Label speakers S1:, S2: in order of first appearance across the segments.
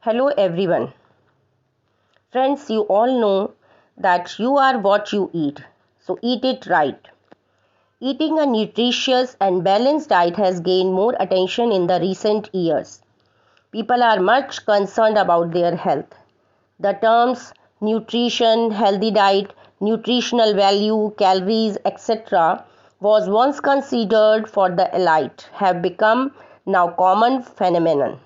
S1: Hello everyone. Friends, you all know that you are what you eat. So eat it right. Eating a nutritious and balanced diet has gained more attention in the recent years. People are much concerned about their health. The terms nutrition, healthy diet, nutritional value, calories, etc. was once considered for the elite have become now common phenomenon.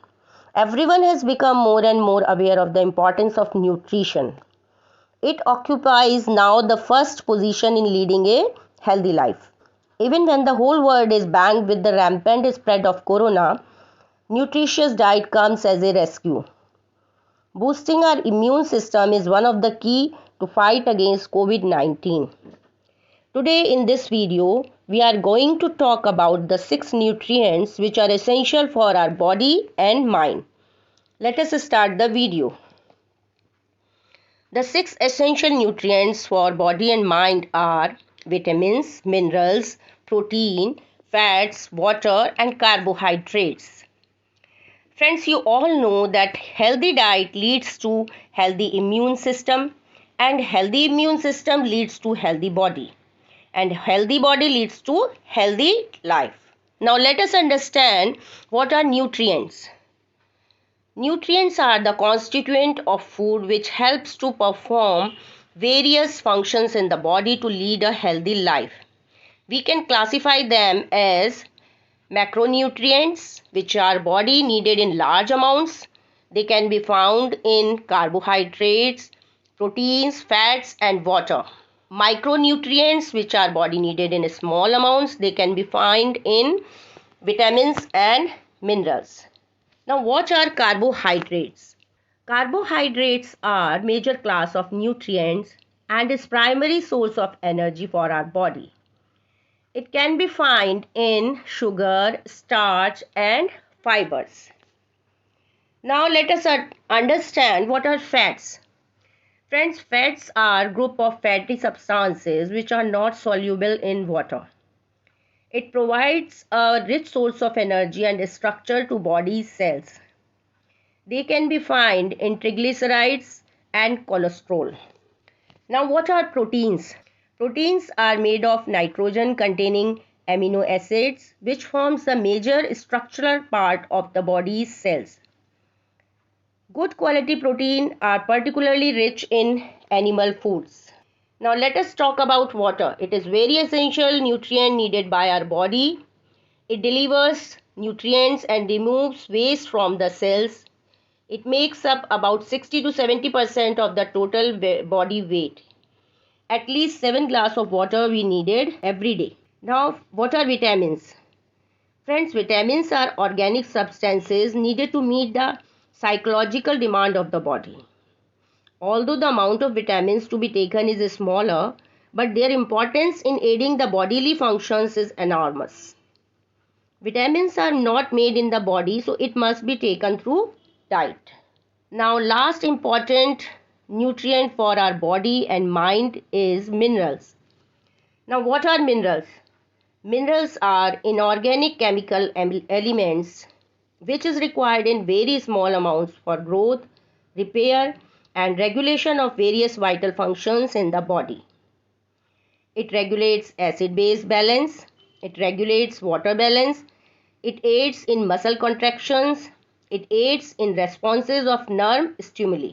S1: Everyone has become more and more aware of the importance of nutrition. It occupies now the first position in leading a healthy life. Even when the whole world is banged with the rampant spread of corona, nutritious diet comes as a rescue. Boosting our immune system is one of the key to fight against COVID-19. Today in this video, we are going to talk about the 6 nutrients which are essential for our body and mind. Let us start the video. The 6 essential nutrients for body and mind are vitamins, minerals, protein, fats, water and carbohydrates. Friends, you all know that healthy diet leads to healthy immune system and healthy immune system leads to healthy body and healthy body leads to healthy life. Now let us understand what are nutrients. Nutrients are the constituent of food which helps to perform various functions in the body to lead a healthy life. We can classify them as macronutrients, which are body needed in large amounts. They can be found in carbohydrates, proteins, fats and water. Micronutrients, which are body needed in small amounts. They can be found in vitamins and minerals. Now, what are carbohydrates? Carbohydrates are major class of nutrients and is primary source of energy for our body. It can be found in sugar, starch and fibers. Now let us understand what are fats. Friends, fats are group of fatty substances which are not soluble in water. It provides a rich source of energy and structure to body cells. They can be found in triglycerides and cholesterol. Now what are proteins? Proteins are made of nitrogen containing amino acids which forms the major structural part of the body's cells. Good quality protein are particularly rich in animal foods. Now let us talk about water. It is very essential nutrient needed by our body. It delivers nutrients and removes waste from the cells. It makes up about 60 to 70% of the total body weight. At least 7 glasses of water we needed every day. Now, what are vitamins? Friends, vitamins are organic substances needed to meet the psychological demand of the body. Although the amount of vitamins to be taken is smaller, but their importance in aiding the bodily functions is enormous. Vitamins are not made in the body, so it must be taken through diet. Now, last important nutrient for our body and mind is minerals. Now, what are minerals? Minerals are inorganic chemical elements which is required in very small amounts for growth, repair and regulation of various vital functions in the body. It regulates acid-base balance, it regulates water balance, it aids in muscle contractions, it aids in responses of nerve stimuli.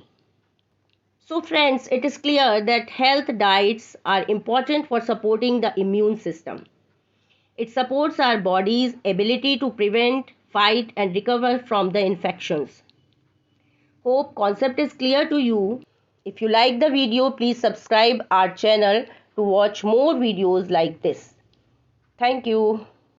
S1: So friends, it is clear that health diets are important for supporting the immune system. It supports our body's ability to prevent, fight and recover from the infections. Hope concept is clear to you. If you like the video, please subscribe our channel to watch more videos like this. Thank you.